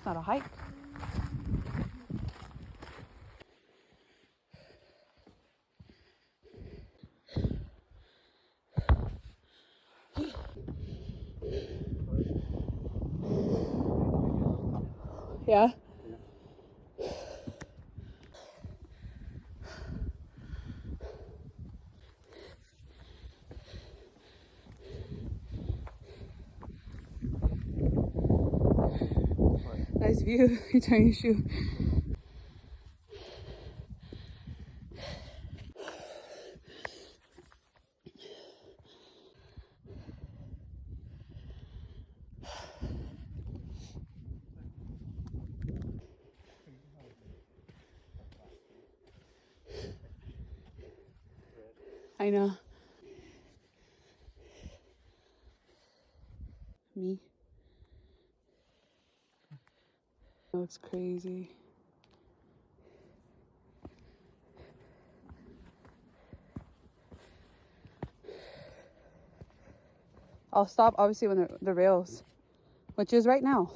It's not a hike. Yeah. Nice view. You're tying your shoe. I know. Me. That looks crazy. I'll stop obviously when the rails, which is right now.